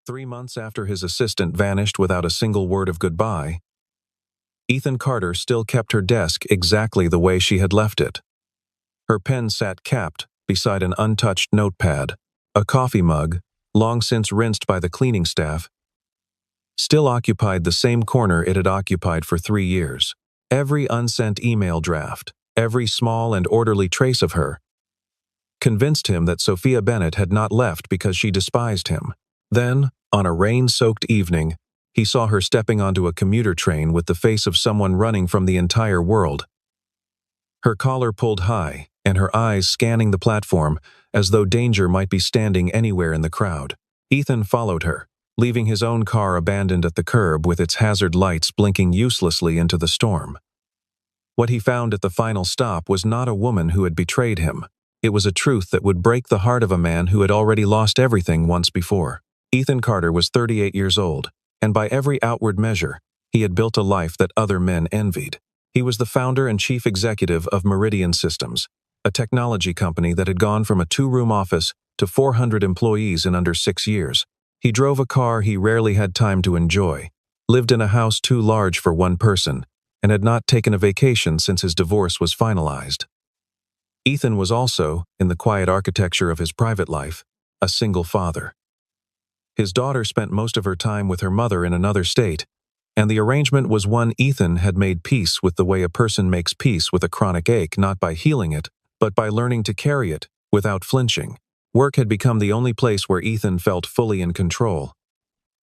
3 months after his assistant vanished without a single word of goodbye, Ethan Carter still kept her desk exactly the way she had left it. Her pen sat capped beside an untouched notepad. A coffee mug, long since rinsed by the cleaning staff, still occupied the same corner it had occupied for 3 years. Every unsent email draft, every small and orderly trace of her, convinced him that Sophia Bennett had not left because she despised him. Then, on a rain-soaked evening, he saw her stepping onto a commuter train with the face of someone running from the entire world. Her collar pulled high, and her eyes scanning the platform as though danger might be standing anywhere in the crowd. Ethan followed her, leaving his own car abandoned at the curb with its hazard lights blinking uselessly into the storm. What he found at the final stop was not a woman who had betrayed him. It was a truth that would break the heart of a man who had already lost everything once before. Ethan Carter was 38 years old, and by every outward measure, he had built a life that other men envied. He was the founder and chief executive of Meridian Systems, a technology company that had gone from a 2-room office to 400 employees in under 6 years. He drove a car he rarely had time to enjoy, lived in a house too large for one person, and had not taken a vacation since his divorce was finalized. Ethan was also, in the quiet architecture of his private life, a single father. His daughter spent most of her time with her mother in another state, and the arrangement was one Ethan had made peace with the way a person makes peace with a chronic ache, not by healing it, but by learning to carry it without flinching. Work had become the only place where Ethan felt fully in control.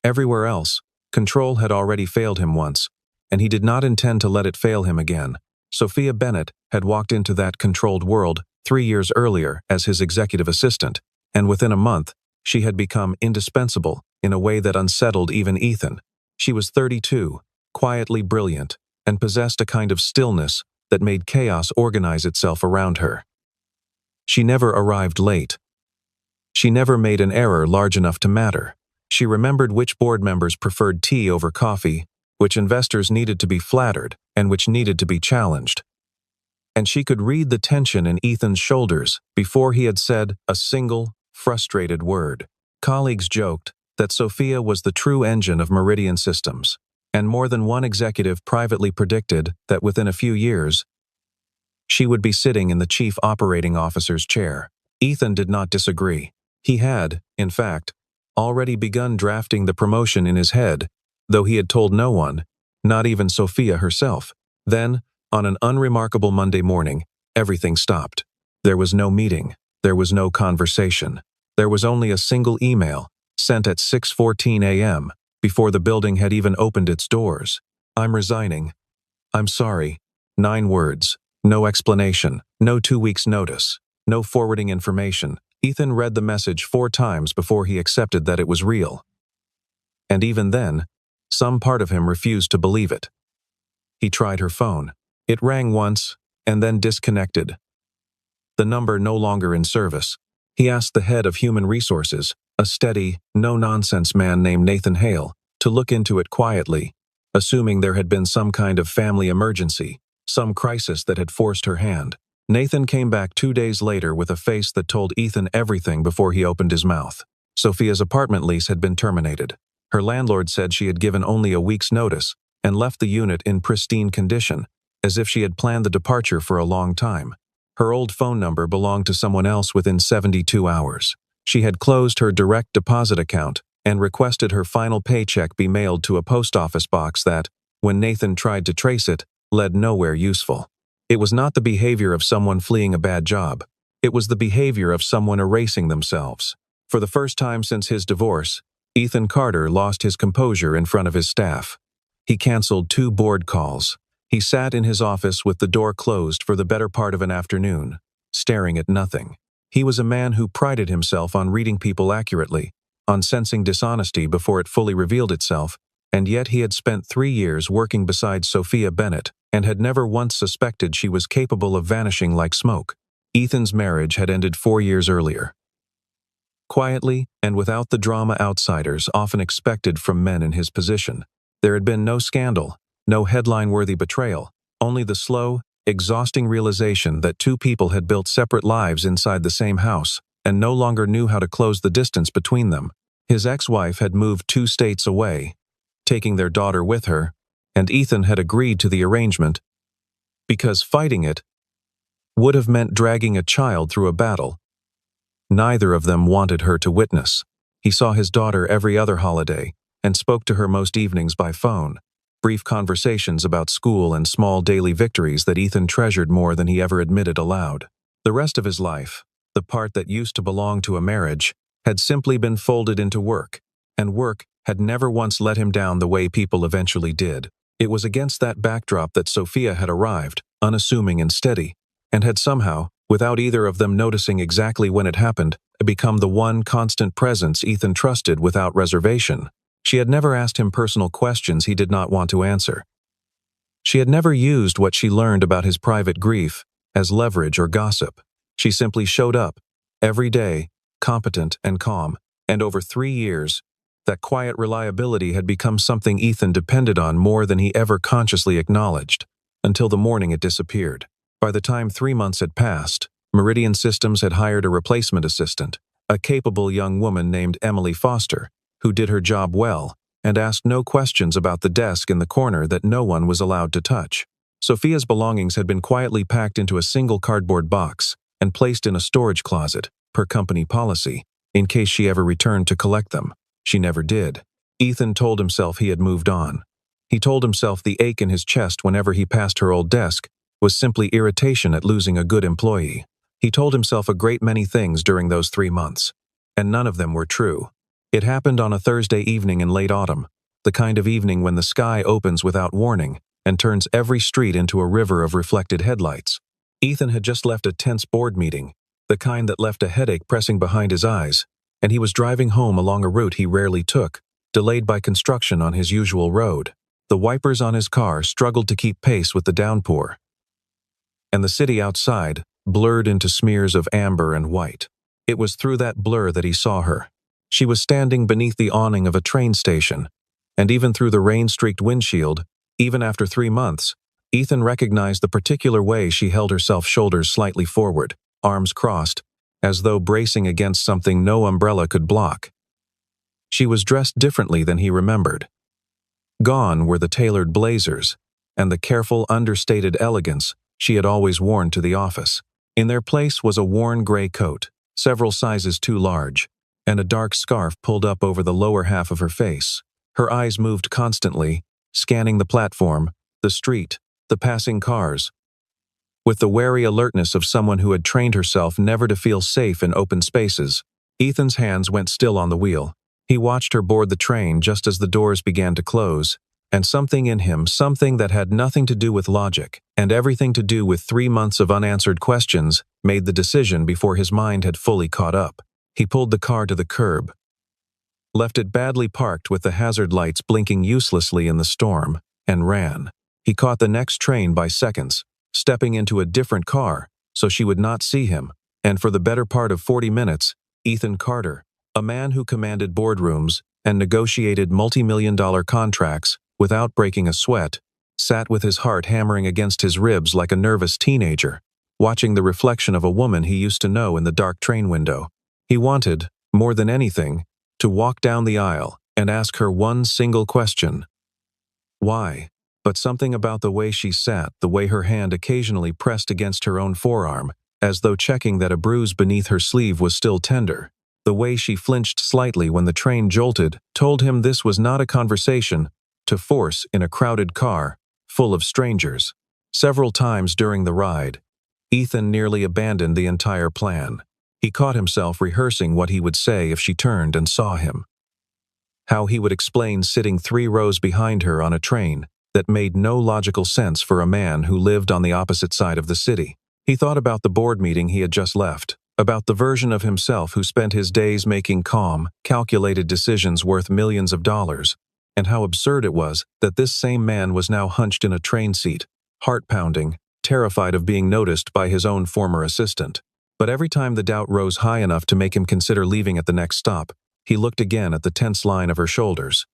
Everywhere else, control had already failed him once, and he did not intend to let it fail him again. Sophia Bennett had walked into that controlled world 3 years earlier as his executive assistant, and within a month, she had become indispensable in a way that unsettled even Ethan. She was 32, quietly brilliant, and possessed a kind of stillness that made chaos organize itself around her. She never arrived late. She never made an error large enough to matter. She remembered which board members preferred tea over coffee, which investors needed to be flattered, and which needed to be challenged. And she could read the tension in Ethan's shoulders before he had said a single, frustrated word. Colleagues joked that Sophia was the true engine of Meridian Systems, and more than one executive privately predicted that within a few years, she would be sitting in the chief operating officer's chair. Ethan did not disagree. He had, in fact, already begun drafting the promotion in his head, though he had told no one, not even Sophia herself. Then, on an unremarkable Monday morning, everything stopped. There was no meeting. There was no conversation. There was only a single email, sent at 6:14 a.m., before the building had even opened its doors. "I'm resigning. I'm sorry." 9 words. No explanation. No 2 weeks' notice. No forwarding information. Ethan read the message 4 times before he accepted that it was real. And even then, some part of him refused to believe it. He tried her phone. It rang once, and then disconnected. The number no longer in service. He asked the head of human resources, a steady, no-nonsense man named Nathan Hale, to look into it quietly, assuming there had been some kind of family emergency, some crisis that had forced her hand. Nathan came back 2 days later with a face that told Ethan everything before he opened his mouth. Sophia's apartment lease had been terminated. Her landlord said she had given only a week's notice and left the unit in pristine condition, as if she had planned the departure for a long time. Her old phone number belonged to someone else within 72 hours. She had closed her direct deposit account and requested her final paycheck be mailed to a post office box that, when Nathan tried to trace it, led nowhere useful. It was not the behavior of someone fleeing a bad job. It was the behavior of someone erasing themselves. For the first time since his divorce, Ethan Carter lost his composure in front of his staff. He canceled 2 board calls. He sat in his office with the door closed for the better part of an afternoon, staring at nothing. He was a man who prided himself on reading people accurately, on sensing dishonesty before it fully revealed itself, and yet he had spent 3 years working beside Sophia Bennett and had never once suspected she was capable of vanishing like smoke. Ethan's marriage had ended 4 years earlier. Quietly and without the drama outsiders often expected from men in his position. There had been no scandal, no headline-worthy betrayal, only the slow, exhausting realization that 2 people had built separate lives inside the same house and no longer knew how to close the distance between them. His ex-wife had moved 2 states away, taking their daughter with her, and Ethan had agreed to the arrangement because fighting it would have meant dragging a child through a battle. Neither of them wanted her to witness. He saw his daughter every other holiday and spoke to her most evenings by phone, brief conversations about school and small daily victories that Ethan treasured more than he ever admitted aloud. The rest of his life, the part that used to belong to a marriage, had simply been folded into work, and work had never once let him down the way people eventually did. It was against that backdrop that Sophia had arrived, unassuming and steady, and had somehow, without either of them noticing exactly when it happened, become the one constant presence Ethan trusted without reservation. She had never asked him personal questions he did not want to answer. She had never used what she learned about his private grief as leverage or gossip. She simply showed up, every day, competent and calm, and over 3 years, that quiet reliability had become something Ethan depended on more than he ever consciously acknowledged, until the morning it disappeared. By the time 3 months had passed, Meridian Systems had hired a replacement assistant, a capable young woman named Emily Foster, who did her job well and asked no questions about the desk in the corner that no one was allowed to touch. Sophia's belongings had been quietly packed into a single cardboard box and placed in a storage closet, per company policy, in case she ever returned to collect them. She never did. Ethan told himself he had moved on. He told himself the ache in his chest whenever he passed her old desk was simply irritation at losing a good employee. He told himself a great many things during those 3 months, and none of them were true. It happened on a Thursday evening in late autumn, the kind of evening when the sky opens without warning and turns every street into a river of reflected headlights. Ethan had just left a tense board meeting, the kind that left a headache pressing behind his eyes, and he was driving home along a route he rarely took, delayed by construction on his usual road. The wipers on his car struggled to keep pace with the downpour, and the city outside blurred into smears of amber and white. It was through that blur that he saw her. She was standing beneath the awning of a train station, and even through the rain-streaked windshield, even after 3 months, Ethan recognized the particular way she held herself, shoulders slightly forward, arms crossed, as though bracing against something no umbrella could block. She was dressed differently than he remembered. Gone were the tailored blazers and the careful, understated elegance she had always worn to the office. In their place was a worn gray coat, several sizes too large, and a dark scarf pulled up over the lower half of her face. Her eyes moved constantly, scanning the platform, the street, the passing cars, with the wary alertness of someone who had trained herself never to feel safe in open spaces. Ethan's hands went still on the wheel. He watched her board the train just as the doors began to close, and something in him, something that had nothing to do with logic and everything to do with 3 months of unanswered questions, made the decision before his mind had fully caught up. He pulled the car to the curb, left it badly parked with the hazard lights blinking uselessly in the storm, and ran. He caught the next train by seconds, stepping into a different car so she would not see him, and for the better part of 40 minutes, Ethan Carter, a man who commanded boardrooms and negotiated multi-million-dollar contracts without breaking a sweat, sat with his heart hammering against his ribs like a nervous teenager, watching the reflection of a woman he used to know in the dark train window. He wanted, more than anything, to walk down the aisle and ask her one single question. Why? But something about the way she sat, the way her hand occasionally pressed against her own forearm, as though checking that a bruise beneath her sleeve was still tender, the way she flinched slightly when the train jolted, told him this was not a conversation to force in a crowded car full of strangers. Several times during the ride, Ethan nearly abandoned the entire plan. He caught himself rehearsing what he would say if she turned and saw him. How he would explain sitting 3 rows behind her on a train that made no logical sense for a man who lived on the opposite side of the city. He thought about the board meeting he had just left, about the version of himself who spent his days making calm, calculated decisions worth millions of dollars, and how absurd it was that this same man was now hunched in a train seat, heart-pounding, terrified of being noticed by his own former assistant. But every time the doubt rose high enough to make him consider leaving at the next stop, he looked again at the tense line of her shoulders,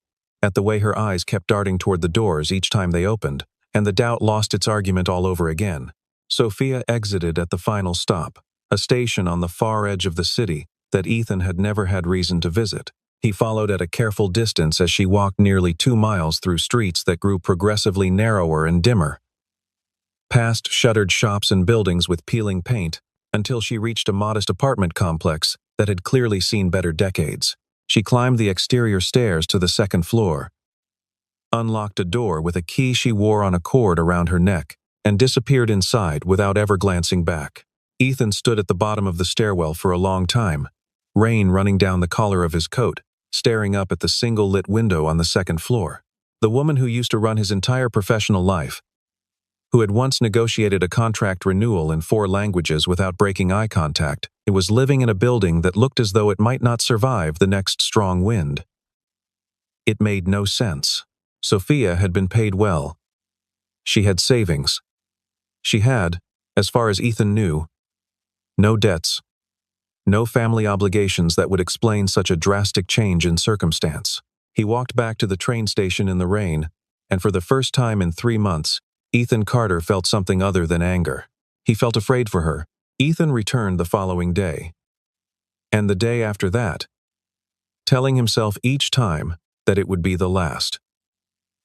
at the way her eyes kept darting toward the doors each time they opened, and the doubt lost its argument all over again. Sophia exited at the final stop, a station on the far edge of the city that Ethan had never had reason to visit. He followed at a careful distance as she walked nearly 2 miles through streets that grew progressively narrower and dimmer, past shuttered shops and buildings with peeling paint, until she reached a modest apartment complex that had clearly seen better decades. She climbed the exterior stairs to the second floor, unlocked a door with a key she wore on a cord around her neck, and disappeared inside without ever glancing back. Ethan stood at the bottom of the stairwell for a long time, rain running down the collar of his coat, staring up at the single-lit window on the second floor. The woman who used to run his entire professional life, who had once negotiated a contract renewal in 4 languages without breaking eye contact, was living in a building that looked as though it might not survive the next strong wind. It made no sense. Sophia had been paid well. She had savings. She had, as far as Ethan knew, no debts, no family obligations that would explain such a drastic change in circumstance. He walked back to the train station in the rain, and for the first time in 3 months, Ethan Carter felt something other than anger. He felt afraid for her. Ethan returned the following day, and the day after that, telling himself each time that it would be the last.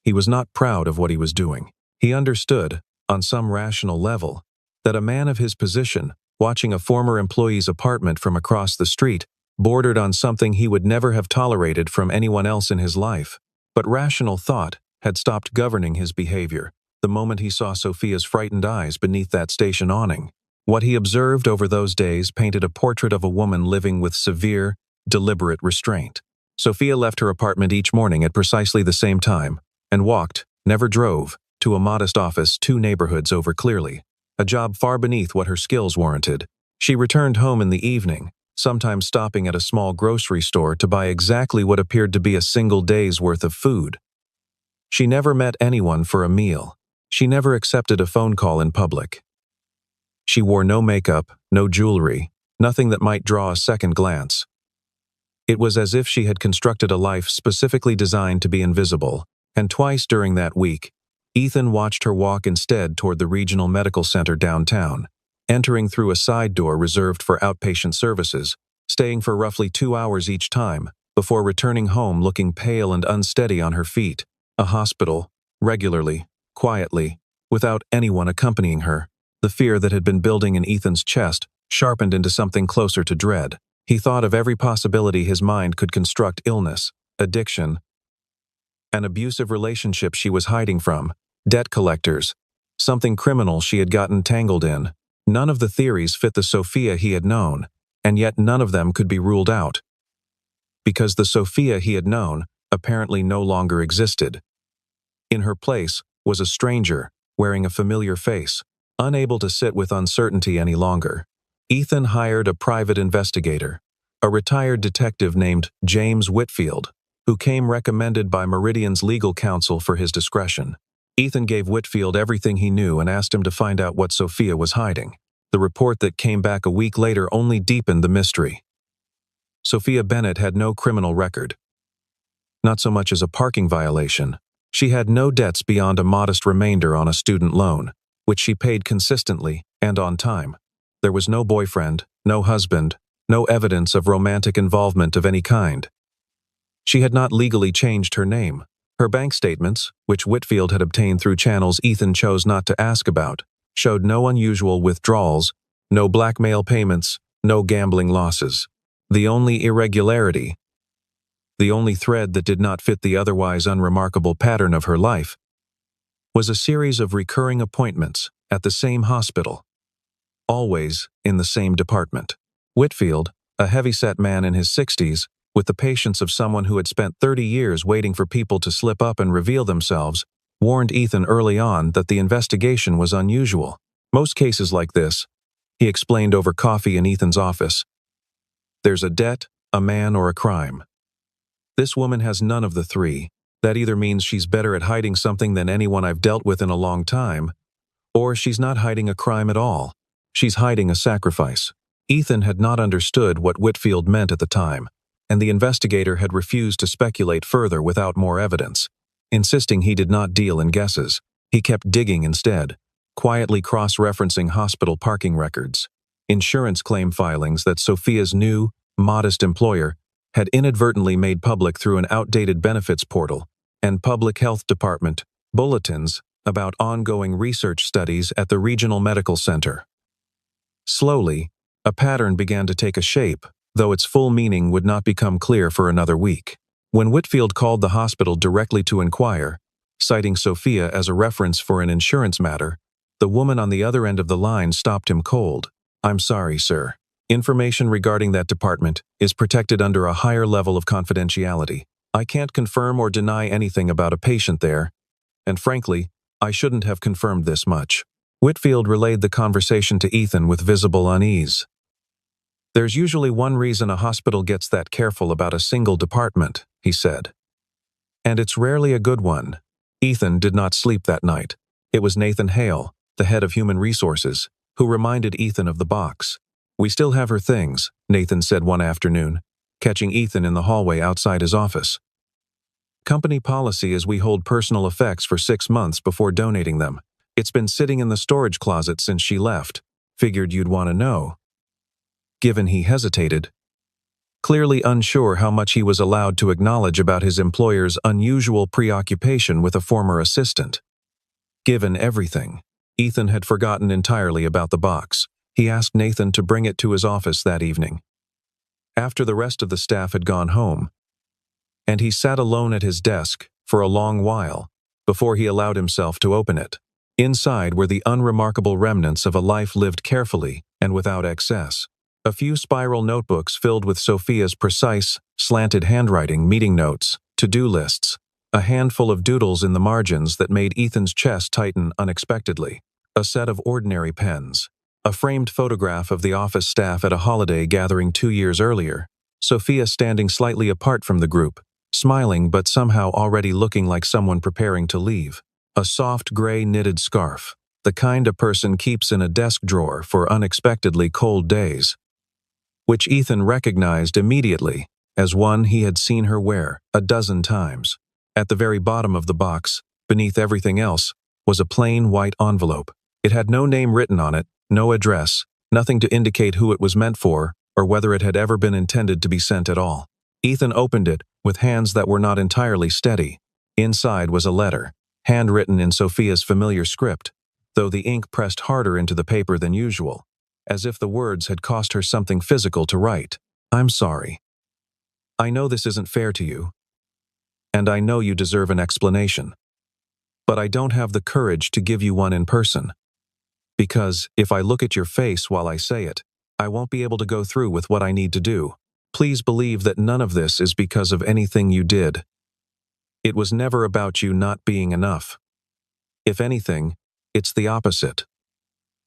He was not proud of what he was doing. He understood, on some rational level, that a man of his position, watching a former employee's apartment from across the street, bordered on something he would never have tolerated from anyone else in his life. But rational thought had stopped governing his behavior the moment he saw Sophia's frightened eyes beneath that station awning. What he observed over those days painted a portrait of a woman living with severe, deliberate restraint. Sophia left her apartment each morning at precisely the same time, and walked, never drove, to a modest office 2 neighborhoods over Clearly, a job far beneath what her skills warranted. She returned home in the evening, sometimes stopping at a small grocery store to buy exactly what appeared to be a single day's worth of food. She never met anyone for a meal. She never accepted a phone call in public. She wore no makeup, no jewelry, nothing that might draw a second glance. It was as if she had constructed a life specifically designed to be invisible, and twice during that week, Ethan watched her walk instead toward the regional medical center downtown, entering through a side door reserved for outpatient services, staying for roughly 2 hours each time, before returning home looking pale and unsteady on her feet. A hospital, regularly, quietly, without anyone accompanying her. The fear that had been building in Ethan's chest sharpened into something closer to dread. He thought of every possibility his mind could construct: illness, addiction, an abusive relationship she was hiding from, debt collectors, something criminal she had gotten tangled in. None of the theories fit the Sophia he had known, and yet none of them could be ruled out. Because the Sophia he had known apparently no longer existed. In her place was a stranger, wearing a familiar face, unable to sit with uncertainty any longer. Ethan hired a private investigator, a retired detective named James Whitfield, who came recommended by Meridian's legal counsel for his discretion. Ethan gave Whitfield everything he knew and asked him to find out what Sophia was hiding. The report that came back a week later only deepened the mystery. Sophia Bennett had no criminal record. Not so much as a parking violation. She had no debts beyond a modest remainder on a student loan, which she paid consistently and on time. There was no boyfriend, no husband, no evidence of romantic involvement of any kind. She had not legally changed her name. Her bank statements, which Whitfield had obtained through channels Ethan chose not to ask about, showed no unusual withdrawals, no blackmail payments, no gambling losses. The only irregularity, the only thread that did not fit the otherwise unremarkable pattern of her life, was a series of recurring appointments at the same hospital, always in the same department. Whitfield, a heavy-set man in his 60s, with the patience of someone who had spent 30 years waiting for people to slip up and reveal themselves, warned Ethan early on that the investigation was unusual. Most cases like this, he explained over coffee in Ethan's office, there's a debt, a man, or a crime. This woman has none of the 3. That either means she's better at hiding something than anyone I've dealt with in a long time, or she's not hiding a crime at all. She's hiding a sacrifice. Ethan had not understood what Whitfield meant at the time, and the investigator had refused to speculate further without more evidence, insisting he did not deal in guesses. He kept digging instead, quietly cross-referencing hospital parking records, insurance claim filings that Sophia's new, modest employer had inadvertently made public through an outdated benefits portal and public health department bulletins about ongoing research studies at the regional medical center. Slowly, a pattern began to take a shape, though its full meaning would not become clear for another week. When Whitfield called the hospital directly to inquire, citing Sophia as a reference for an insurance matter, the woman on the other end of the line stopped him cold. "I'm sorry, sir. Information regarding that department is protected under a higher level of confidentiality. I can't confirm or deny anything about a patient there, and frankly, I shouldn't have confirmed this much." Whitfield relayed the conversation to Ethan with visible unease. "There's usually one reason a hospital gets that careful about a single department," he said. "And it's rarely a good one." Ethan did not sleep that night. It was Nathan Hale, the head of Human Resources, who reminded Ethan of the box. "We still have her things," Nathan said one afternoon, catching Ethan in the hallway outside his office. "Company policy is we hold personal effects for 6 months before donating them. It's been sitting in the storage closet since she left. Figured you'd want to know." Given he hesitated, clearly unsure how much he was allowed to acknowledge about his employer's unusual preoccupation with a former assistant. Given everything, Ethan had forgotten entirely about the box. He asked Nathan to bring it to his office that evening, after the rest of the staff had gone home, and he sat alone at his desk for a long while before he allowed himself to open it. Inside were the unremarkable remnants of a life lived carefully and without excess. A few spiral notebooks filled with Sophia's precise, slanted handwriting, meeting notes, to-do lists, a handful of doodles in the margins that made Ethan's chest tighten unexpectedly, a set of ordinary pens, a framed photograph of the office staff at a holiday gathering 2 years earlier, Sophia standing slightly apart from the group, smiling but somehow already looking like someone preparing to leave, a soft gray knitted scarf, the kind a person keeps in a desk drawer for unexpectedly cold days, which Ethan recognized immediately as one he had seen her wear a dozen times. At the very bottom of the box, beneath everything else, was a plain white envelope. It had no name written on it, no address, nothing to indicate who it was meant for or whether it had ever been intended to be sent at all. Ethan opened it with hands that were not entirely steady. Inside was a letter, handwritten in Sophia's familiar script, though the ink pressed harder into the paper than usual, as if the words had cost her something physical to write. "I'm sorry. I know this isn't fair to you, and I know you deserve an explanation. But I don't have the courage to give you one in person. Because if I look at your face while I say it, I won't be able to go through with what I need to do. Please believe that none of this is because of anything you did. It was never about you not being enough. If anything, it's the opposite.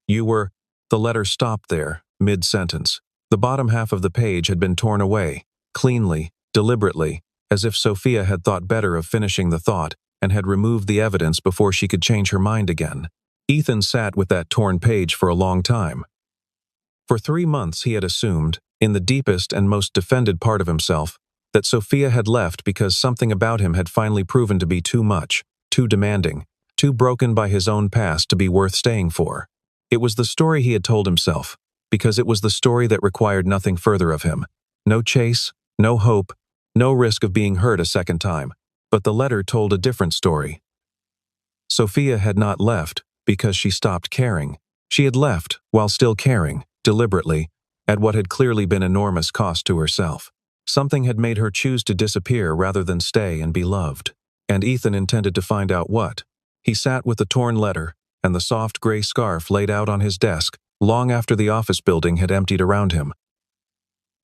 You were—" The letter stopped there, mid-sentence. The bottom half of the page had been torn away, cleanly, deliberately, as if Sophia had thought better of finishing the thought and had removed the evidence before she could change her mind again. Ethan sat with that torn page for a long time. For 3 months he had assumed, in the deepest and most defended part of himself, that Sophia had left because something about him had finally proven to be too much, too demanding, too broken by his own past to be worth staying for. It was the story he had told himself, because it was the story that required nothing further of him. No chase, no hope, no risk of being hurt a second time. But the letter told a different story. Sophia had not left because she stopped caring. She had left while still caring, deliberately, at what had clearly been enormous cost to herself. Something had made her choose to disappear rather than stay and be loved. And Ethan intended to find out what. He sat with the torn letter and the soft gray scarf laid out on his desk long after the office building had emptied around him.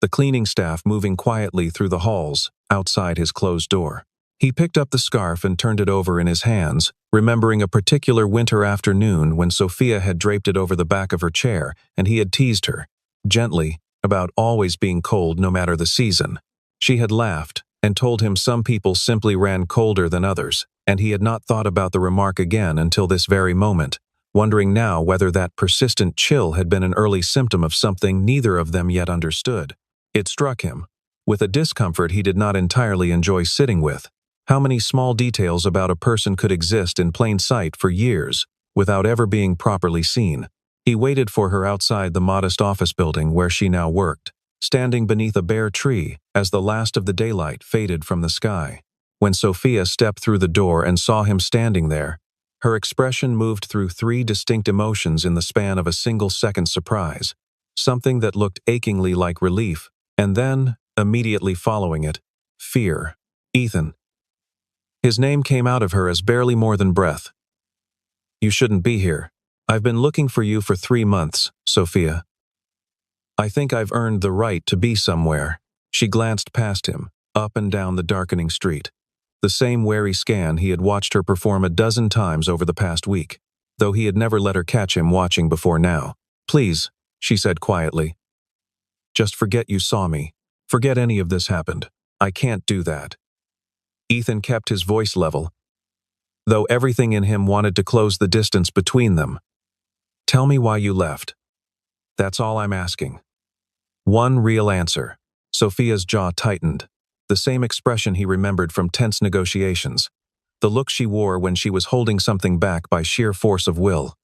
The cleaning staff moving quietly through the halls outside his closed door. He picked up the scarf and turned it over in his hands, remembering a particular winter afternoon when Sophia had draped it over the back of her chair and he had teased her, gently, about always being cold no matter the season. She had laughed and told him some people simply ran colder than others, and he had not thought about the remark again until this very moment, wondering now whether that persistent chill had been an early symptom of something neither of them yet understood. It struck him, with a discomfort he did not entirely enjoy sitting with, how many small details about a person could exist in plain sight for years without ever being properly seen. He waited for her outside the modest office building where she now worked, standing beneath a bare tree as the last of the daylight faded from the sky. When Sophia stepped through the door and saw him standing there, her expression moved through three distinct emotions in the span of a single second: surprise, something that looked achingly like relief, and then, immediately following it, fear. Ethan. His name came out of her as barely more than breath. You shouldn't be here. I've been looking for you for 3 months, Sophia. I think I've earned the right to be somewhere. She glanced past him, up and down the darkening street. The same wary scan he had watched her perform a dozen times over the past week, though he had never let her catch him watching before now. Please, she said quietly. Just forget you saw me. Forget any of this happened. I can't do that. Ethan kept his voice level, though everything in him wanted to close the distance between them. Tell me why you left. That's all I'm asking. One real answer. Sophia's jaw tightened, the same expression he remembered from tense negotiations, the look she wore when she was holding something back by sheer force of will.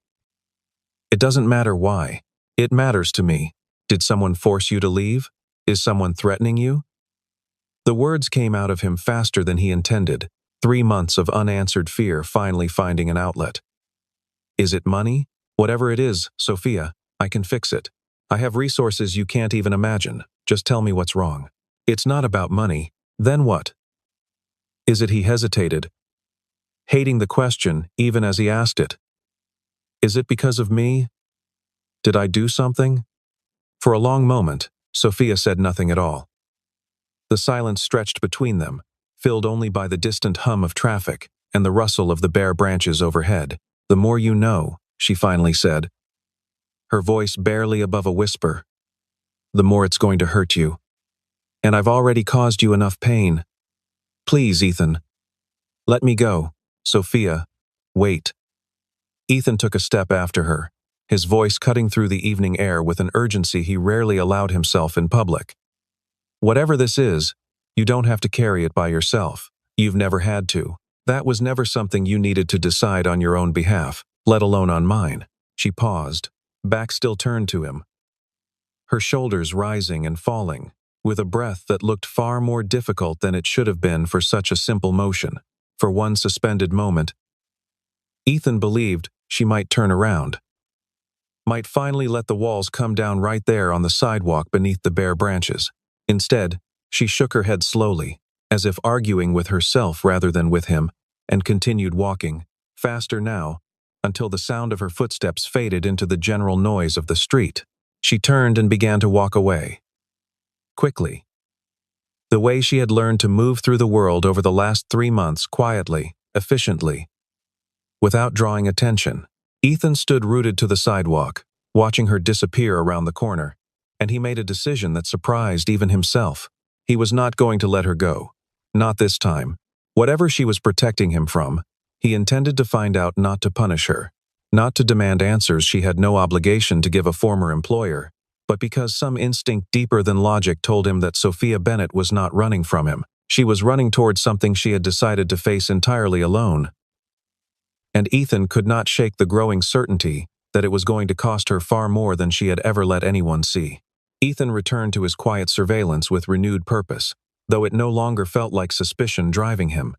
It doesn't matter why. It matters to me. Did someone force you to leave? Is someone threatening you? The words came out of him faster than he intended, 3 months of unanswered fear finally finding an outlet. Is it money? Whatever it is, Sophia, I can fix it. I have resources you can't even imagine. Just tell me what's wrong. It's not about money. Then what? Is it? He hesitated, hating the question even as he asked it. Is it because of me? Did I do something? For a long moment, Sophia said nothing at all. The silence stretched between them, filled only by the distant hum of traffic and the rustle of the bare branches overhead. The more you know, she finally said, her voice barely above a whisper. The more it's going to hurt you. And I've already caused you enough pain. Please, Ethan. Let me go. Sophia, wait. Ethan took a step after her, his voice cutting through the evening air with an urgency he rarely allowed himself in public. Whatever this is, you don't have to carry it by yourself. You've never had to. That was never something you needed to decide on your own behalf, let alone on mine. She paused, back still turned to him, her shoulders rising and falling, with a breath that looked far more difficult than it should have been for such a simple motion. For one suspended moment, Ethan believed she might turn around, might finally let the walls come down right there on the sidewalk beneath the bare branches. Instead, she shook her head slowly, as if arguing with herself rather than with him, and continued walking, faster now, until the sound of her footsteps faded into the general noise of the street. She turned and began to walk away. Quickly. The way she had learned to move through the world over the last 3 months, quietly, efficiently, without drawing attention. Ethan stood rooted to the sidewalk, watching her disappear around the corner, and he made a decision that surprised even himself. He was not going to let her go. Not this time. Whatever she was protecting him from, he intended to find out, not to punish her, not to demand answers she had no obligation to give a former employer, but because some instinct deeper than logic told him that Sophia Bennett was not running from him. She was running towards something she had decided to face entirely alone. And Ethan could not shake the growing certainty that it was going to cost her far more than she had ever let anyone see. Ethan returned to his quiet surveillance with renewed purpose, though it no longer felt like suspicion driving him.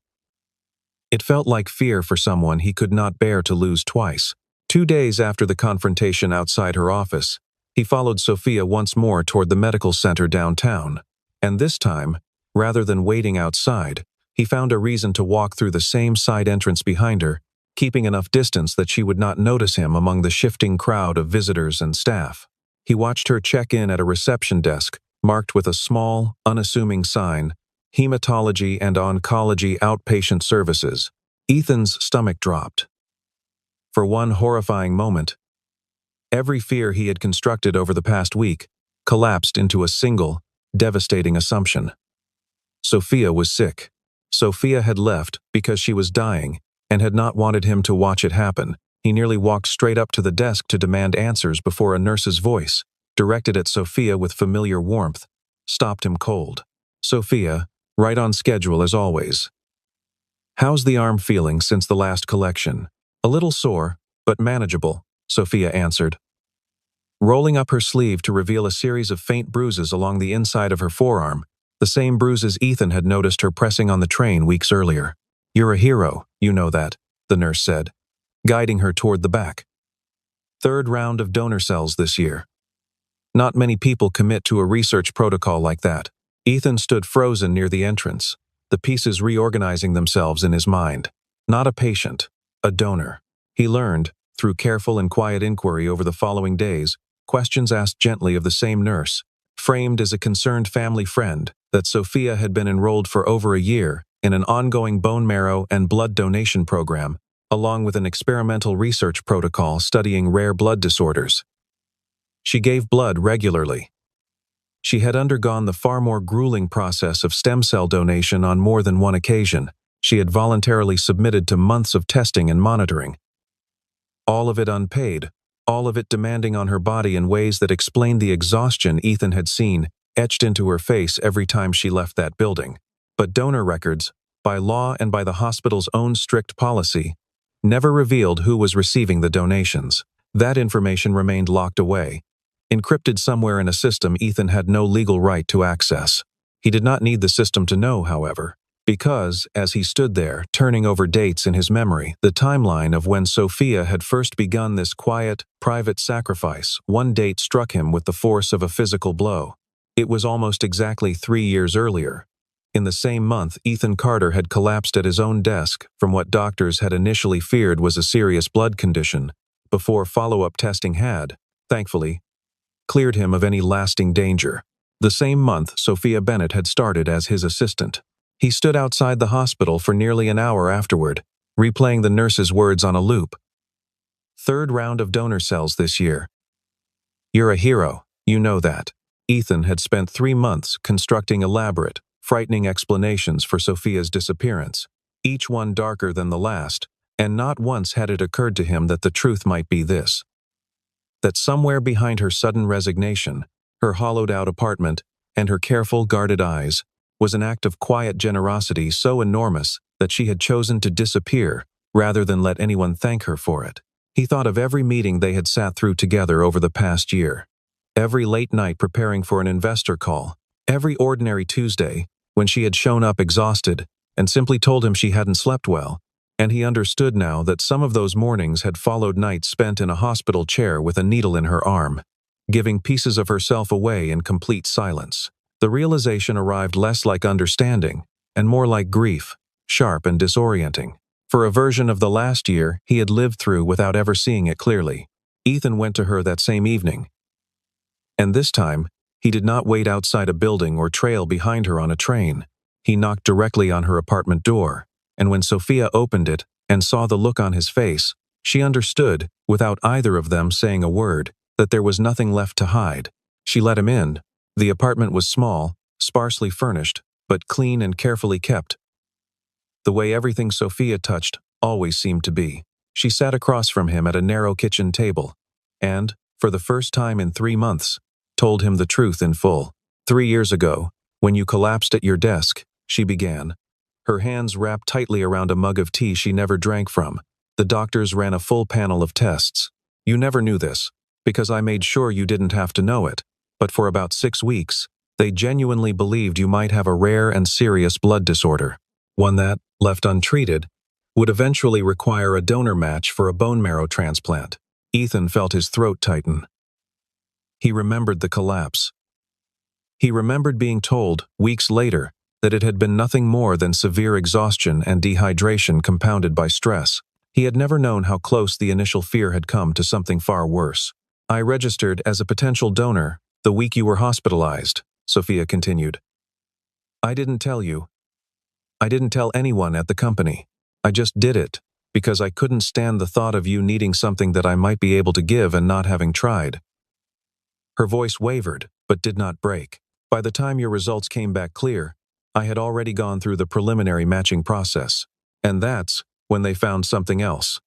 It felt like fear for someone he could not bear to lose twice. 2 days after the confrontation outside her office, he followed Sophia once more toward the medical center downtown, and this time, rather than waiting outside, he found a reason to walk through the same side entrance behind her, keeping enough distance that she would not notice him among the shifting crowd of visitors and staff. He watched her check in at a reception desk, marked with a small, unassuming sign, Hematology and Oncology Outpatient Services. Ethan's stomach dropped. For one horrifying moment, every fear he had constructed over the past week collapsed into a single, devastating assumption. Sophia was sick. Sophia had left because she was dying and had not wanted him to watch it happen. He nearly walked straight up to the desk to demand answers before a nurse's voice, directed at Sophia with familiar warmth, stopped him cold. Sophia, right on schedule as always. How's the arm feeling since the last collection? A little sore, but manageable, Sophia answered. rolling up her sleeve to reveal a series of faint bruises along the inside of her forearm, the same bruises Ethan had noticed her pressing on the train weeks earlier. "You're a hero, you know that," the nurse said, guiding her toward the back. "Third round of donor cells this year. Not many people commit to a research protocol like that." Ethan stood frozen near the entrance, the pieces reorganizing themselves in his mind. Not a patient, a donor. He learned, through careful and quiet inquiry over the following days, questions asked gently of the same nurse, framed as a concerned family friend, that Sophia had been enrolled for over a year in an ongoing bone marrow and blood donation program, along with an experimental research protocol studying rare blood disorders. She gave blood regularly. She had undergone the far more grueling process of stem cell donation on more than one occasion. She had voluntarily submitted to months of testing and monitoring. All of it unpaid, all of it demanding on her body in ways that explained the exhaustion Ethan had seen etched into her face every time she left that building. But donor records, by law and by the hospital's own strict policy, never revealed who was receiving the donations. That information remained locked away, encrypted somewhere in a system Ethan had no legal right to access. He did not need the system to know, however, because, as he stood there, turning over dates in his memory, the timeline of when Sophia had first begun this quiet, private sacrifice, one date struck him with the force of a physical blow. It was almost exactly 3 years earlier. In the same month, Ethan Carter had collapsed at his own desk from what doctors had initially feared was a serious blood condition, before follow-up testing had, thankfully, cleared him of any lasting danger. The same month, Sophia Bennett had started as his assistant. He stood outside the hospital for nearly an hour afterward, replaying the nurse's words on a loop. "Third round of donor cells this year. You're a hero, you know that." Ethan had spent 3 months constructing elaborate, frightening explanations for Sophia's disappearance, each one darker than the last, and not once had it occurred to him that the truth might be this: that somewhere behind her sudden resignation, her hollowed-out apartment, and her careful, guarded eyes, was an act of quiet generosity so enormous that she had chosen to disappear rather than let anyone thank her for it. He thought of every meeting they had sat through together over the past year, every late night preparing for an investor call, every ordinary Tuesday when she had shown up exhausted and simply told him she hadn't slept well, and he understood now that some of those mornings had followed nights spent in a hospital chair with a needle in her arm, giving pieces of herself away in complete silence. The realization arrived less like understanding and more like grief, sharp and disorienting. For a version of the last year he had lived through without ever seeing it clearly. Ethan went to her that same evening. And this time, he did not wait outside a building or trail behind her on a train. He knocked directly on her apartment door, and when Sophia opened it and saw the look on his face, she understood, without either of them saying a word, that there was nothing left to hide. She let him in. The apartment was small, sparsely furnished, but clean and carefully kept. The way everything Sophia touched always seemed to be. She sat across from him at a narrow kitchen table, and, for the first time in 3 months, told him the truth in full. 3 years ago, when you collapsed at your desk, she began, her hands wrapped tightly around a mug of tea she never drank from. The doctors ran a full panel of tests. You never knew this, because I made sure you didn't have to know it. But for about 6 weeks, they genuinely believed you might have a rare and serious blood disorder, one that, left untreated, would eventually require a donor match for a bone marrow transplant. Ethan felt his throat tighten. He remembered the collapse. He remembered being told, weeks later, that it had been nothing more than severe exhaustion and dehydration compounded by stress. He had never known how close the initial fear had come to something far worse. "I registered as a potential donor the week you were hospitalized," Sophia continued. "I didn't tell you. I didn't tell anyone at the company. I just did it, because I couldn't stand the thought of you needing something that I might be able to give and not having tried." Her voice wavered, but did not break. "By the time your results came back clear, I had already gone through the preliminary matching process. And that's when they found something else.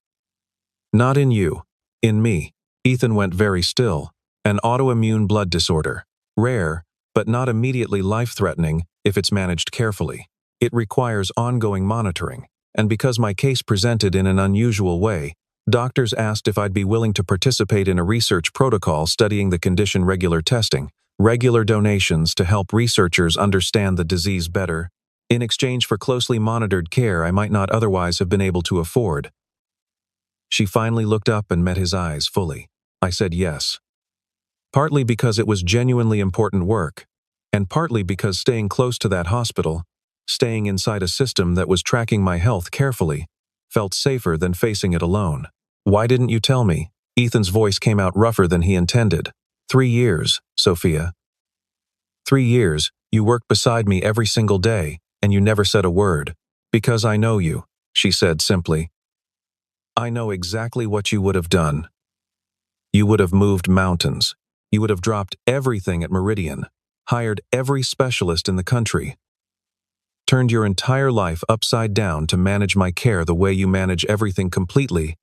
Not in you, in me." Ethan went very still. "An autoimmune blood disorder. Rare, but not immediately life-threatening if it's managed carefully. It requires ongoing monitoring, and because my case presented in an unusual way, Doctors asked if I'd be willing to participate in a research protocol studying the condition, regular testing, regular donations to help researchers understand the disease better, in exchange for closely monitored care I might not otherwise have been able to afford. She finally looked up and met his eyes fully. I said yes. Partly because it was genuinely important work, and partly because staying close to that hospital, staying inside a system that was tracking my health carefully, felt safer than facing it alone. Why didn't you tell me? Ethan's voice came out rougher than he intended. 3 years, Sophia. 3 years, you worked beside me every single day, and you never said a word. Because I know you, she said simply. I know exactly what you would have done. You would have moved mountains. You would have dropped everything at Meridian, hired every specialist in the country, turned your entire life upside down to manage my care the way you manage everything, completely,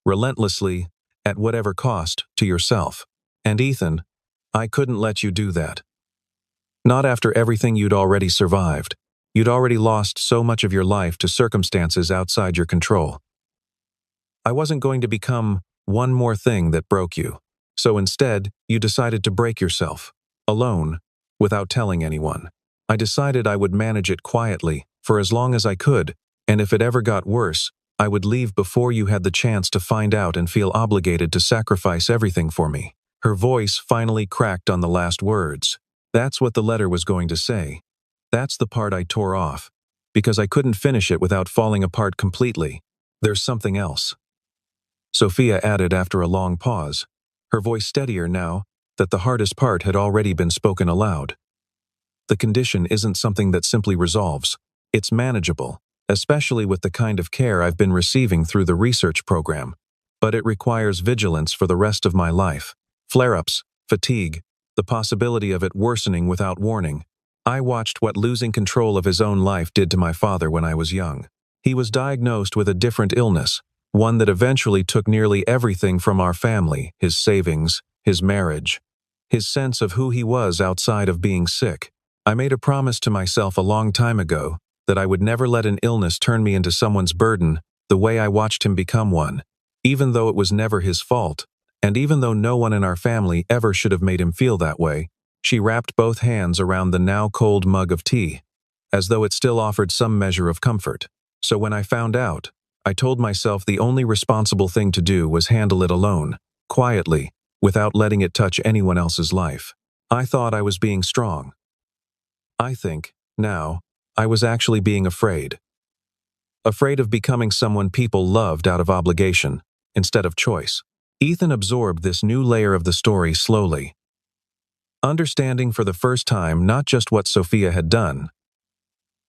relentlessly, at whatever cost to yourself. And Ethan, I couldn't let you do that. Not after everything you'd already survived. You'd already lost so much of your life to circumstances outside your control. I wasn't going to become one more thing that broke you. So instead, you decided to break yourself, alone, without telling anyone. I decided I would manage it quietly, for as long as I could, and if it ever got worse, I would leave before you had the chance to find out and feel obligated to sacrifice everything for me. Her voice finally cracked on the last words. That's what the letter was going to say. That's the part I tore off, because I couldn't finish it without falling apart completely. There's something else, Sophia added after a long pause, her voice steadier now that the hardest part had already been spoken aloud. The condition isn't something that simply resolves. It's manageable, especially with the kind of care I've been receiving through the research program. But it requires vigilance for the rest of my life. Flare-ups, fatigue, the possibility of it worsening without warning. I watched what losing control of his own life did to my father when I was young. He was diagnosed with a different illness, one that eventually took nearly everything from our family, his savings, his marriage, his sense of who he was outside of being sick. I made a promise to myself a long time ago that I would never let an illness turn me into someone's burden the way I watched him become one, even though it was never his fault, and even though no one in our family ever should have made him feel that way. She wrapped both hands around the now cold mug of tea, as though it still offered some measure of comfort. So when I found out, I told myself the only responsible thing to do was handle it alone, quietly, without letting it touch anyone else's life. I thought I was being strong. I think, now, I was actually being afraid. Afraid of becoming someone people loved out of obligation, instead of choice. Ethan absorbed this new layer of the story slowly, understanding for the first time not just what Sophia had done,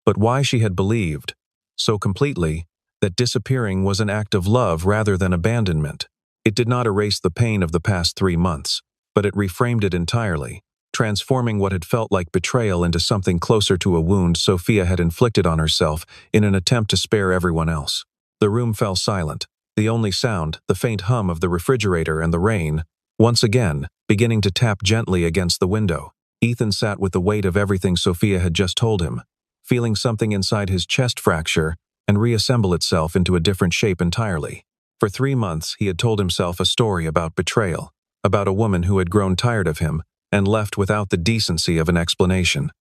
but why she had believed, so completely, that disappearing was an act of love rather than abandonment. It did not erase the pain of the past 3 months, but it reframed it entirely, transforming what had felt like betrayal into something closer to a wound Sophia had inflicted on herself in an attempt to spare everyone else. The room fell silent, the only sound, the faint hum of the refrigerator and the rain, once again, beginning to tap gently against the window. Ethan sat with the weight of everything Sophia had just told him, feeling something inside his chest fracture and reassemble itself into a different shape entirely. For 3 months, he had told himself a story about betrayal, about a woman who had grown tired of him and left without the decency of an explanation.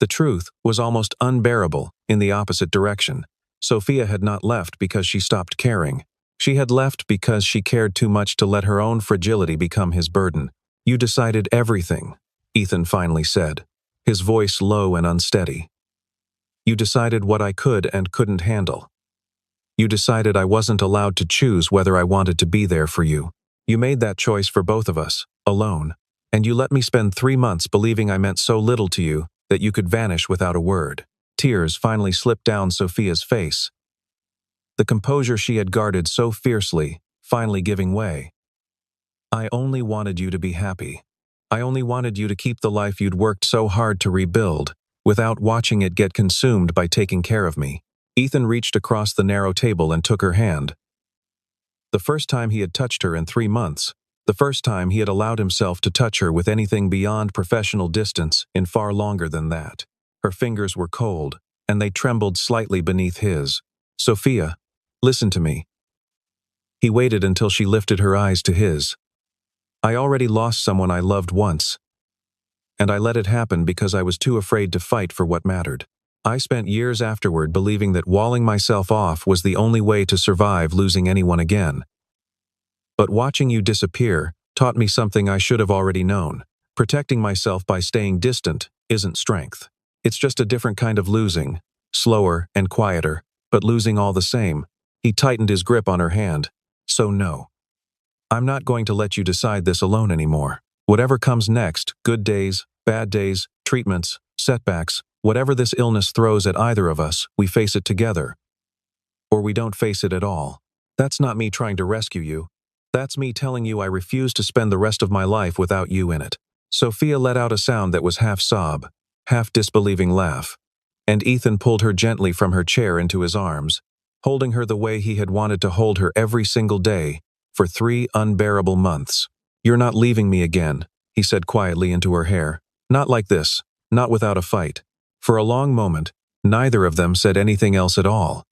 The truth was almost unbearable in the opposite direction. Sophia had not left because she stopped caring. She had left because she cared too much to let her own fragility become his burden. You decided everything, Ethan finally said, his voice low and unsteady. You decided what I could and couldn't handle. You decided I wasn't allowed to choose whether I wanted to be there for you. You made that choice for both of us, alone. And you let me spend 3 months believing I meant so little to you that you could vanish without a word. Tears finally slipped down Sophia's face, the composure she had guarded so fiercely finally giving way. I only wanted you to be happy. I only wanted you to keep the life you'd worked so hard to rebuild, without watching it get consumed by taking care of me. Ethan reached across the narrow table and took her hand. The first time he had touched her in 3 months, the first time he had allowed himself to touch her with anything beyond professional distance in far longer than that. Her fingers were cold, and they trembled slightly beneath his. Sophia, listen to me. He waited until she lifted her eyes to his. I already lost someone I loved once, and I let it happen because I was too afraid to fight for what mattered. I spent years afterward believing that walling myself off was the only way to survive losing anyone again. But watching you disappear taught me something I should have already known. Protecting myself by staying distant isn't strength. It's just a different kind of losing, slower and quieter, but losing all the same. He tightened his grip on her hand. So no. I'm not going to let you decide this alone anymore. Whatever comes next, good days, bad days, treatments, setbacks, whatever this illness throws at either of us, we face it together. Or we don't face it at all. That's not me trying to rescue you. That's me telling you I refuse to spend the rest of my life without you in it. Sophia let out a sound that was half sob, half disbelieving laugh, and Ethan pulled her gently from her chair into his arms, holding her the way he had wanted to hold her every single day for 3 unbearable months. You're not leaving me again, he said quietly into her hair. Not like this, not without a fight. For a long moment, neither of them said anything else at all.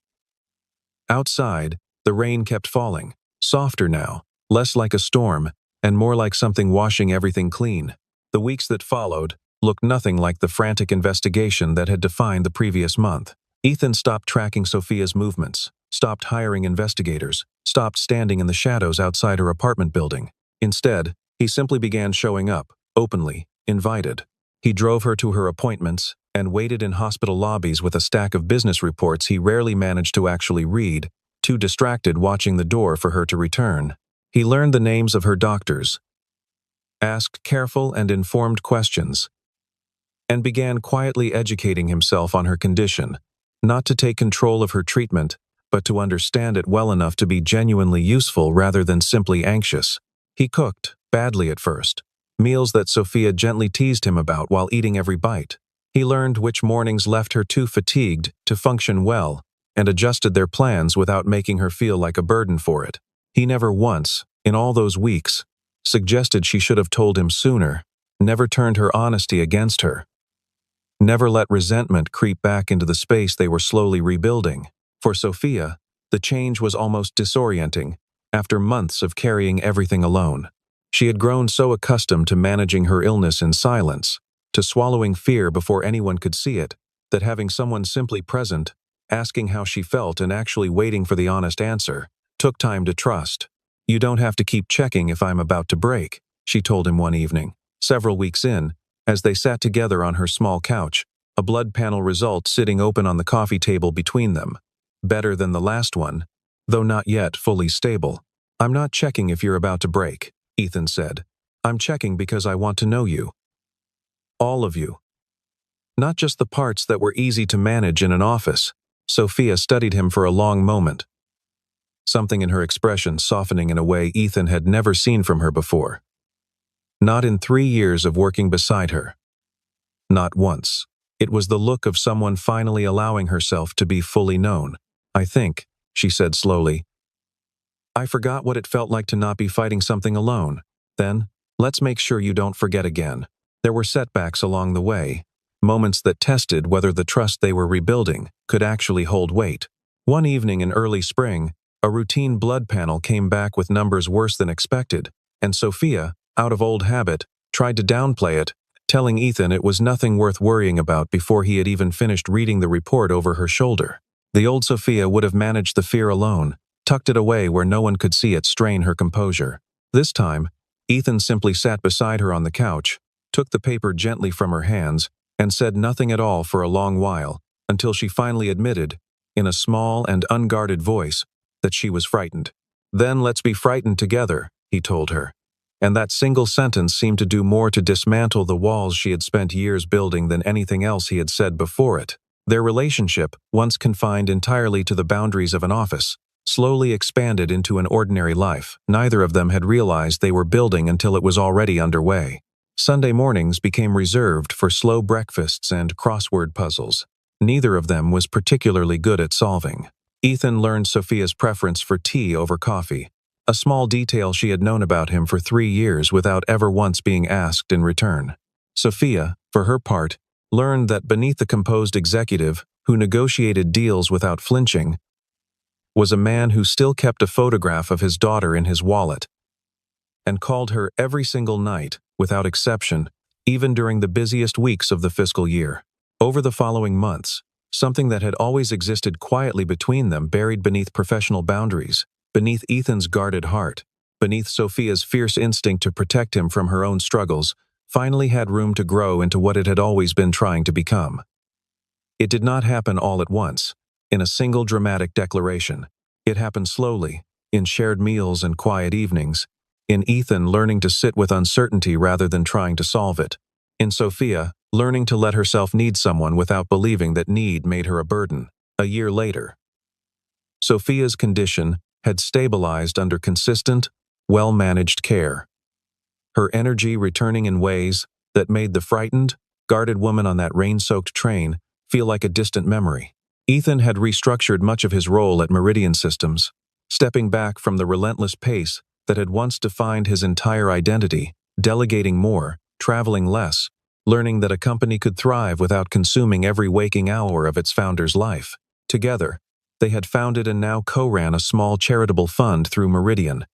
Outside, the rain kept falling, softer now, less like a storm, and more like something washing everything clean. The weeks that followed looked nothing like the frantic investigation that had defined the previous month. Ethan stopped tracking Sophia's movements, stopped hiring investigators, stopped standing in the shadows outside her apartment building. Instead, he simply began showing up, openly, invited. He drove her to her appointments and waited in hospital lobbies with a stack of business reports he rarely managed to actually read, too distracted watching the door for her to return. He learned the names of her doctors, asked careful and informed questions, and began quietly educating himself on her condition, not to take control of her treatment, but to understand it well enough to be genuinely useful rather than simply anxious. He cooked, badly at first, meals that Sophia gently teased him about while eating every bite. He learned which mornings left her too fatigued to function well, and adjusted their plans without making her feel like a burden for it. He never once, in all those weeks, suggested she should have told him sooner, never turned her honesty against her, never let resentment creep back into the space they were slowly rebuilding. For Sophia, the change was almost disorienting, after months of carrying everything alone. She had grown so accustomed to managing her illness in silence, to swallowing fear before anyone could see it, that having someone simply present, asking how she felt and actually waiting for the honest answer, took time to trust. You don't have to keep checking if I'm about to break, she told him one evening, several weeks in, as they sat together on her small couch, a blood panel result sitting open on the coffee table between them. Better than the last one, though not yet fully stable. I'm not checking if you're about to break, Ethan said. I'm checking because I want to know you. All of you. Not just the parts that were easy to manage in an office. Sophia studied him for a long moment, something in her expression softening in a way Ethan had never seen from her before. Not in 3 years of working beside her. Not once. It was the look of someone finally allowing herself to be fully known. I think, she said slowly, I forgot what it felt like to not be fighting something alone. Then, let's make sure you don't forget again. There were setbacks along the way, moments that tested whether the trust they were rebuilding could actually hold weight. One evening in early spring, a routine blood panel came back with numbers worse than expected, and Sophia, out of old habit, tried to downplay it, telling Ethan it was nothing worth worrying about before he had even finished reading the report over her shoulder. The old Sophia would have managed the fear alone, tucked it away where no one could see it strain her composure. This time, Ethan simply sat beside her on the couch, took the paper gently from her hands, and said nothing at all for a long while, until she finally admitted, in a small and unguarded voice, that she was frightened. Then let's be frightened together, he told her. And that single sentence seemed to do more to dismantle the walls she had spent years building than anything else he had said before it. Their relationship, once confined entirely to the boundaries of an office, slowly expanded into an ordinary life neither of them had realized they were building until it was already underway. Sunday mornings became reserved for slow breakfasts and crossword puzzles. Neither of them was particularly good at solving. Ethan learned Sophia's preference for tea over coffee, a small detail she had known about him for 3 years without ever once being asked in return. Sophia, for her part, learned that beneath the composed executive who negotiated deals without flinching was a man who still kept a photograph of his daughter in his wallet and called her every single night, without exception, even during the busiest weeks of the fiscal year. Over the following months, something that had always existed quietly between them, buried beneath professional boundaries, beneath Ethan's guarded heart, beneath Sophia's fierce instinct to protect him from her own struggles, finally had room to grow into what it had always been trying to become. It did not happen all at once, in a single dramatic declaration. It happened slowly, in shared meals and quiet evenings, in Ethan learning to sit with uncertainty rather than trying to solve it, in Sophia learning to let herself need someone without believing that need made her a burden. A year later, Sophia's condition had stabilized under consistent, well-managed care, her energy returning in ways that made the frightened, guarded woman on that rain-soaked train feel like a distant memory. Ethan had restructured much of his role at Meridian Systems, stepping back from the relentless pace that had once defined his entire identity, delegating more, traveling less, learning that a company could thrive without consuming every waking hour of its founder's life. Together, they had founded and now co-ran a small charitable fund through Meridian,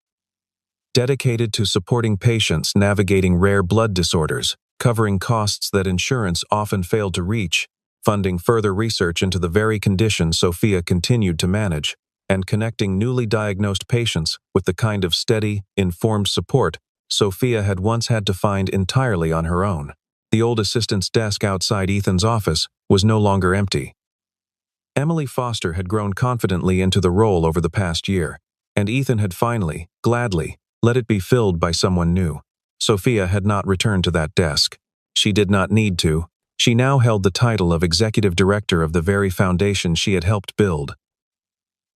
dedicated to supporting patients navigating rare blood disorders, covering costs that insurance often failed to reach, funding further research into the very condition Sophia continued to manage, and connecting newly diagnosed patients with the kind of steady, informed support Sophia had once had to find entirely on her own. The old assistant's desk outside Ethan's office was no longer empty. Emily Foster had grown confidently into the role over the past year, and Ethan had finally, gladly, let it be filled by someone new. Sophia had not returned to that desk. She did not need to. She now held the title of executive director of the very foundation she had helped build.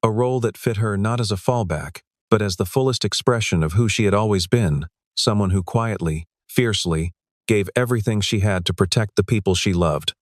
A role that fit her not as a fallback, but as the fullest expression of who she had always been, someone who quietly, fiercely, gave everything she had to protect the people she loved.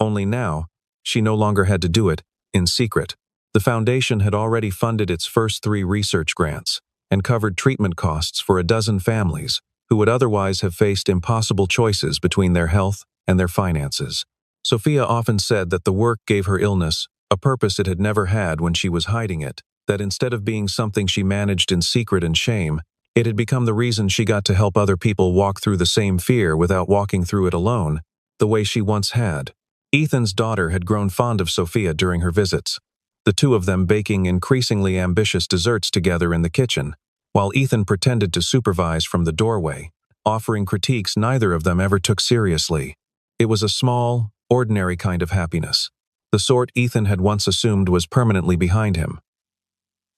Only now, she no longer had to do it in secret. The foundation had already funded its first 3 research grants and covered treatment costs for a dozen families who would otherwise have faced impossible choices between their health and their finances. Sophia often said that the work gave her illness a purpose it had never had when she was hiding it, that instead of being something she managed in secret and shame, it had become the reason she got to help other people walk through the same fear without walking through it alone, the way she once had. Ethan's daughter had grown fond of Sophia during her visits, the two of them baking increasingly ambitious desserts together in the kitchen, while Ethan pretended to supervise from the doorway, offering critiques neither of them ever took seriously. It was a small, ordinary kind of happiness, the sort Ethan had once assumed was permanently behind him,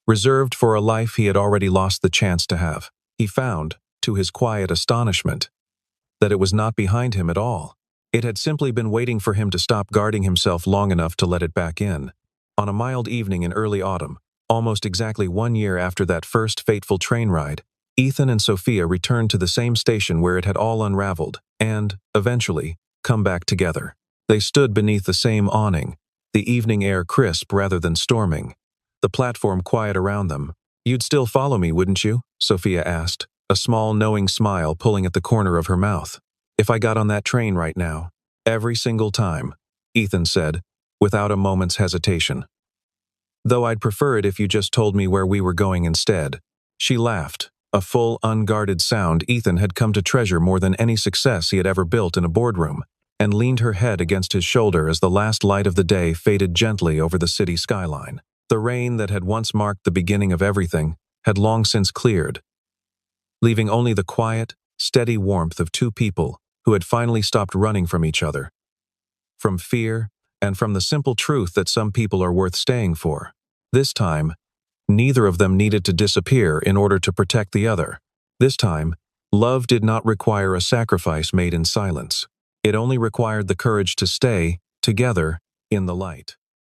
reserved for a life he had already lost the chance to have. He found, to his quiet astonishment, that it was not behind him at all. It had simply been waiting for him to stop guarding himself long enough to let it back in. On a mild evening in early autumn, almost exactly 1 year after that first fateful train ride, Ethan and Sophia returned to the same station where it had all unraveled, and, eventually, come back together. They stood beneath the same awning, the evening air crisp rather than storming, the platform quiet around them. "You'd still follow me, wouldn't you?" Sophia asked, a small knowing smile pulling at the corner of her mouth. "If I got on that train right now?" "Every single time," Ethan said, without a moment's hesitation. "Though I'd prefer it if you just told me where we were going instead." She laughed, a full, unguarded sound Ethan had come to treasure more than any success he had ever built in a boardroom, and leaned her head against his shoulder as the last light of the day faded gently over the city skyline. The rain that had once marked the beginning of everything had long since cleared, leaving only the quiet, steady warmth of two people who had finally stopped running from each other, from fear, and from the simple truth that some people are worth staying for. This time, neither of them needed to disappear in order to protect the other. This time, love did not require a sacrifice made in silence. It only required the courage to stay together in the light.